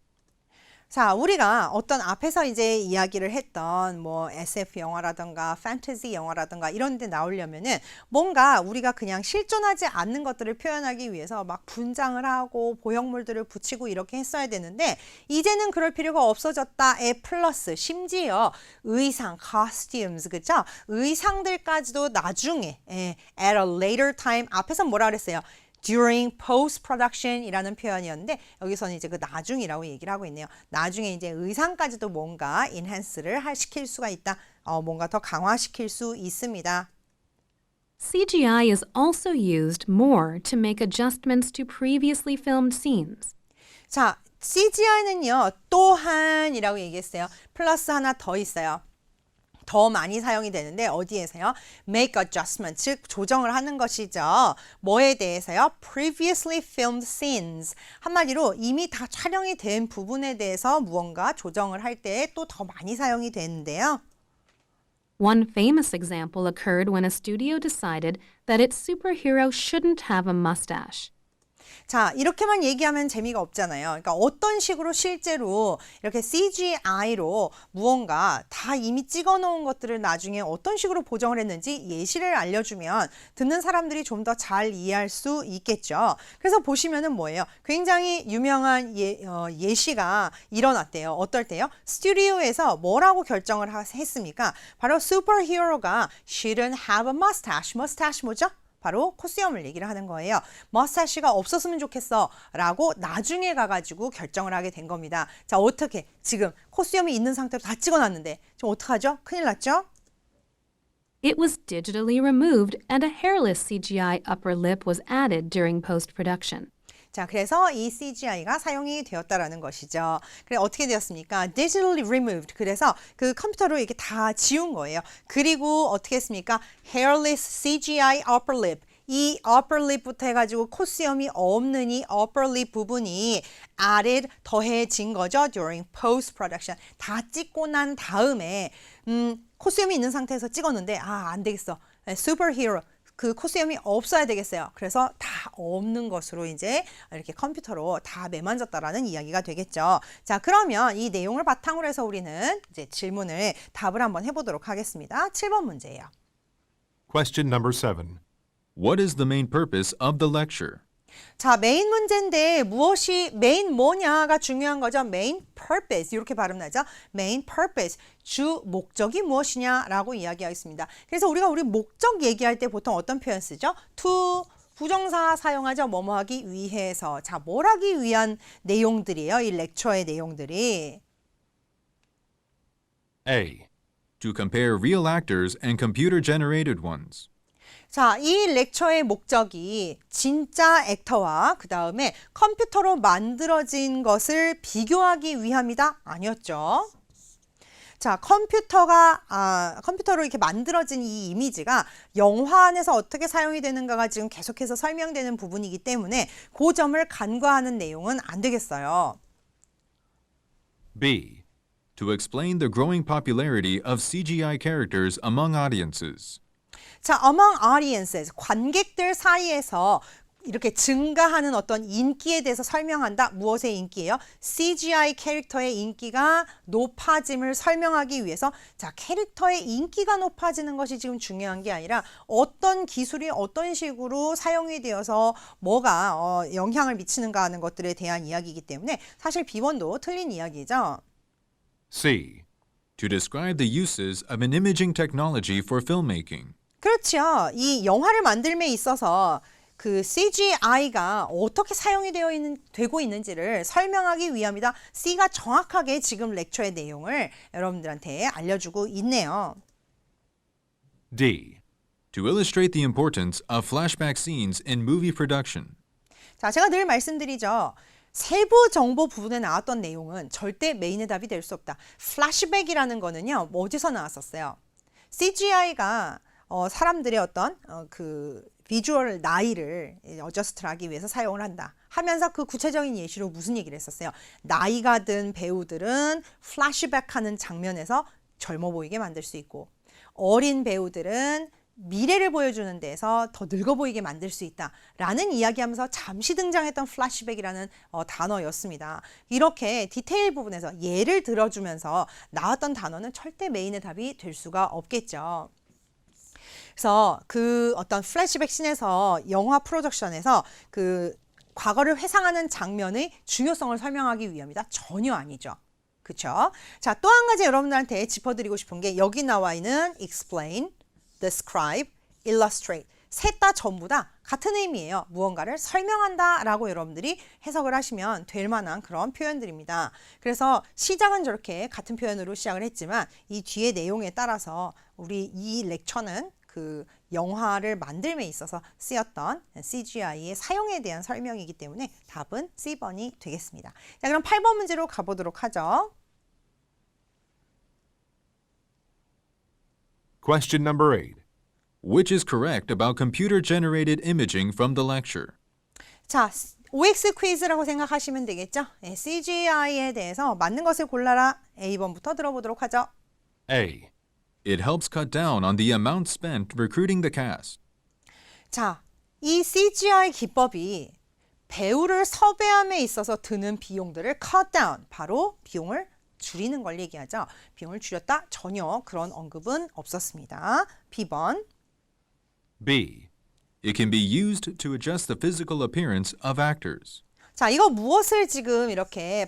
자, 우리가 어떤 앞에서 이제 이야기를 했던 뭐 SF 영화라든가 판타지 영화라든가 이런 데 나오려면은 뭔가 우리가 그냥 실존하지 않는 것들을 표현하기 위해서 막 분장을 하고 보형물들을 붙이고 이렇게 했어야 되는데 이제는 그럴 필요가 없어졌다에 플러스 심지어 의상, costumes, 그죠? 의상들까지도 나중에 at a later time 앞에서 뭐라 그랬어요? during post-production이라는 표현이었는데 여기서는 이제 그 나중이라고 얘기를 하고 있네요. 나중에 이제 의상까지도 뭔가 enhance를 시킬 수가 있다. 뭔가 더 강화시킬 수 있습니다. CGI is also used more to make adjustments to previously filmed scenes. 자, CGI는요. 또한이라고 얘기했어요. 플러스 하나 더 있어요. 더 많이 사용이 되는데 어디에서요? make adjustment, 즉 조정을 하는 것이죠. 뭐에 대해서요? previously filmed scenes. 한마디로 이미 다 촬영이 된 부분에 대해서 무언가 조정을 할 때 또 더 많이 사용이 되는데요. One famous example occurred when a studio decided that its superhero shouldn't have a mustache. 자, 이렇게만 얘기하면 재미가 없잖아요. 그러니까 어떤 식으로 실제로 이렇게 CGI로 무언가 다 이미 찍어 놓은 것들을 나중에 어떤 식으로 보정을 했는지 예시를 알려주면 듣는 사람들이 좀 더 잘 이해할 수 있겠죠. 그래서 보시면은 뭐예요? 굉장히 유명한 예시가 일어났대요. 어떨 때요? 스튜디오에서 뭐라고 결정을 했습니까? 바로 슈퍼히어로가 shouldn't have a mustache. mustache 뭐죠? 바로 코수염을 얘기를 하는 거예요. 머스타시가 없었으면 좋겠어 라고 나중에 가가지고 결정을 하게 된 겁니다. 자, 어떻게 지금 코수염이 있는 상태로 다 찍어놨는데 지금 어떡하죠? 큰일 났죠? It was digitally removed and a hairless CGI upper lip was added during post-production. 자, 그래서 이 CGI가 사용이 되었다라는 것이죠. 그래 어떻게 되었습니까? digitally removed. 그래서 그 컴퓨터로 이렇게 다 지운 거예요. 그리고 어떻게 했습니까? hairless CGI upper lip. 이 upper lip부터 해가지고 코수염이 없는 이 upper lip 부분이 added 더해진 거죠. during post production. 다 찍고 난 다음에 코수염이 있는 상태에서 찍었는데 안 되겠어. 슈퍼히어로. 그 코수염이 없어야 되겠어요. 그래서 다 없는 것으로 이제 이렇게 컴퓨터로 다 매만졌다라는 이야기가 되겠죠. 자, 그러면 이 내용을 바탕으로 해서 우리는 이제 질문을 답을 한번 해보도록 하겠습니다. 7번 문제예요. Question number 7. What is the main purpose of the lecture? 자, 메인 문제인데 무엇이 메인 뭐냐가 중요한 거죠. main purpose 이렇게 발음 나죠. main purpose 주 목적이 무엇이냐라고 이야기하겠습니다. 그래서 우리 목적 얘기할 때 보통 어떤 표현 쓰죠? to 부정사 사용하죠. 뭐뭐 하기 위해서. 자, 뭘 하기 위한 내용들이에요. 이 렉처의 내용들이. A. To compare real actors and computer-generated ones. 자, 이 렉처의 목적이 진짜 액터와 그 다음에 컴퓨터로 만들어진 것을 비교하기 위함이다? 아니었죠. 자, 컴퓨터로 이렇게 만들어진 이 이미지가 영화 안에서 어떻게 사용이 되는가가 지금 계속해서 설명되는 부분이기 때문에 그 점을 간과하는 내용은 안 되겠어요. B. To explain the growing popularity of CGI characters among audiences. 자, among audiences, 관객들 사이에서 이렇게 증가하는 어떤 인기에 대해서 설명한다. 무엇의 인기예요? CGI 캐릭터의 인기가 높아짐을 설명하기 위해서 자, 캐릭터의 인기가 높아지는 것이 지금 중요한 게 아니라 어떤 기술이 어떤 식으로 사용이 되어서 뭐가 영향을 미치는가 하는 것들에 대한 이야기이기 때문에 사실 B번도 틀린 이야기죠. C. To describe the uses of an imaging technology for filmmaking. 그렇죠. 이 영화를 만들m에 있어서 그 CGI가 어떻게 사용이 되고 있는지를 설명하기 위함이다. C가 정확하게 지금 렉처의 내용을 여러분들한테 알려주고 있네요. D. To illustrate the importance of flashback scenes in movie production. 자, 제가 늘 말씀드리죠. 세부 정보 부분에 나왔던 내용은 절대 메인의 답이 될 수 없다. 플래시백이라는 거는요. 어디서 나왔었어요? CGI가 사람들의 어떤 그 비주얼 나이를 어저스트를 하기 위해서 사용을 한다 하면서 그 구체적인 예시로 무슨 얘기를 했었어요? 나이가 든 배우들은 플래시백하는 장면에서 젊어 보이게 만들 수 있고 어린 배우들은 미래를 보여주는 데에서 더 늙어 보이게 만들 수 있다라는 이야기하면서 잠시 등장했던 플래시백이라는 단어였습니다. 이렇게 디테일 부분에서 예를 들어주면서 나왔던 단어는 절대 메인의 답이 될 수가 없겠죠. 그래서 그 어떤 플래시백 씬에서 영화 프로덕션에서 그 과거를 회상하는 장면의 중요성을 설명하기 위함이다? 전혀 아니죠. 그렇죠? 자, 또 한 가지 여러분들한테 짚어드리고 싶은 게 여기 나와 있는 explain, describe, illustrate 셋 다 전부 다 같은 의미예요. 무언가를 설명한다 라고 여러분들이 해석을 하시면 될 만한 그런 표현들입니다. 그래서 시작은 저렇게 같은 표현으로 시작을 했지만 이 뒤의 내용에 따라서 우리 이 렉처는 그 영화를 만들m에 있어서 쓰였던 CGI의 사용에 대한 설명이기 때문에 답은 C번이 되겠습니다. 자, 그럼 8번 문제로 가보도록 하죠. Question number 8. Which is correct about computer-generated imaging from the lecture? 자, OX 퀴즈라고 생각하시면 되겠죠? 네, CGI에 대해서 맞는 것을 골라라. A번부터 들어보도록 하죠. A. It helps cut down on the amount spent recruiting the cast. 자, 이 CGI 기법이 배우를 섭외함에 있어서 드는 비용들을 cut down, 바로 비용을 줄이는 걸 얘기하죠. 비용을 줄였다? 전혀 그런 언급은 없었습니다. B번. B. It can be used to adjust the physical appearance of actors. 자, 이거 무엇을 지금 이렇게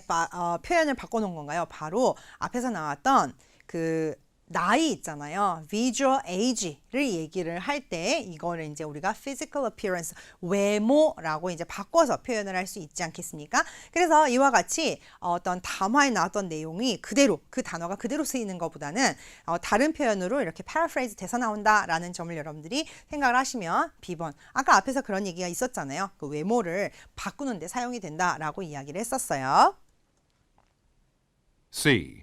표현을 바꿔놓은 건가요? 바로 앞에서 나왔던 그 나이 있잖아요. visual age를 얘기를 할 때 이거를 이제 우리가 physical appearance, 외모라고 이제 바꿔서 표현을 할 수 있지 않겠습니까? 그래서 이와 같이 어떤 담화에 나왔던 내용이 그대로 그 단어가 그대로 쓰이는 것보다는 다른 표현으로 이렇게 paraphrase 돼서 나온다라는 점을 여러분들이 생각을 하시면 B번. 아까 앞에서 그런 얘기가 있었잖아요. 그 외모를 바꾸는 데 사용이 된다라고 이야기를 했었어요. C.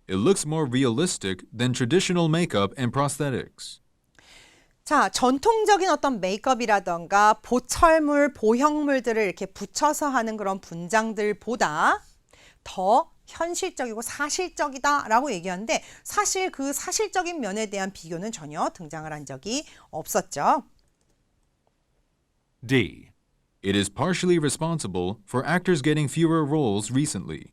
It looks more realistic than traditional makeup and prosthetics. 자, 전통적인 어떤 메이크업이라던가 보철물, 보형물들을 이렇게 붙여서 하는 그런 분장들보다 더 현실적이고 사실적이다라고 얘기하는데 사실 그 사실적인 면에 대한 비교는 전혀 등장을 한 적이 없었죠. D. It is partially responsible for actors getting fewer roles recently.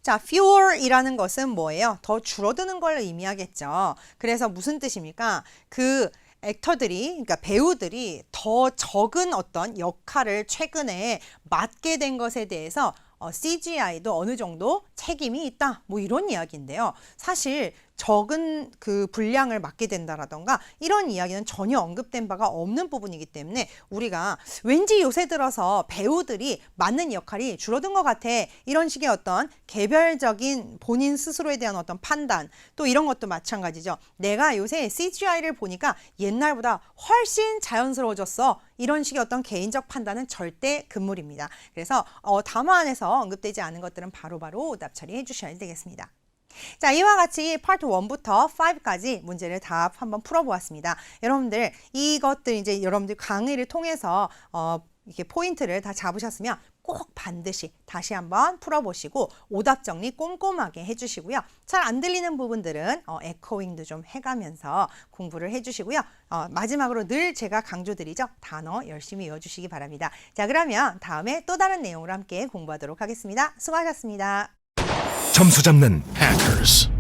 자, fewer이라는 것은 뭐예요? 더 줄어드는 걸 의미하겠죠. 그래서 무슨 뜻입니까? 그 액터들이, 그러니까 배우들이 더 적은 어떤 역할을 최근에 맡게 된 것에 대해서 CGI도 어느 정도 책임이 있다. 뭐 이런 이야기인데요. 사실 적은 그 분량을 맡게 된다라던가 이런 이야기는 전혀 언급된 바가 없는 부분이기 때문에 우리가 왠지 요새 들어서 배우들이 맡는 역할이 줄어든 것 같아. 이런 식의 어떤 개별적인 본인 스스로에 대한 어떤 판단 또 이런 것도 마찬가지죠. 내가 요새 CGI를 보니까 옛날보다 훨씬 자연스러워졌어. 이런 식의 어떤 개인적 판단은 절대 금물입니다. 그래서 담화 안에서 언급되지 않은 것들은 바로바로 오답 처리해 주셔야 되겠습니다. 자, 이와 같이 파트 1부터 5까지 문제를 다 한번 풀어보았습니다. 여러분들 이것들 이제 여러분들 강의를 통해서 이렇게 포인트를 다 잡으셨으면 꼭 반드시 다시 한번 풀어보시고 오답 정리 꼼꼼하게 해주시고요. 잘 안 들리는 부분들은 에코잉도 좀 해가면서 공부를 해주시고요. 마지막으로 늘 제가 강조드리죠. 단어 열심히 외워주시기 바랍니다. 자, 그러면 다음에 또 다른 내용으로 함께 공부하도록 하겠습니다. 수고하셨습니다. 점수 잡는 Hackers.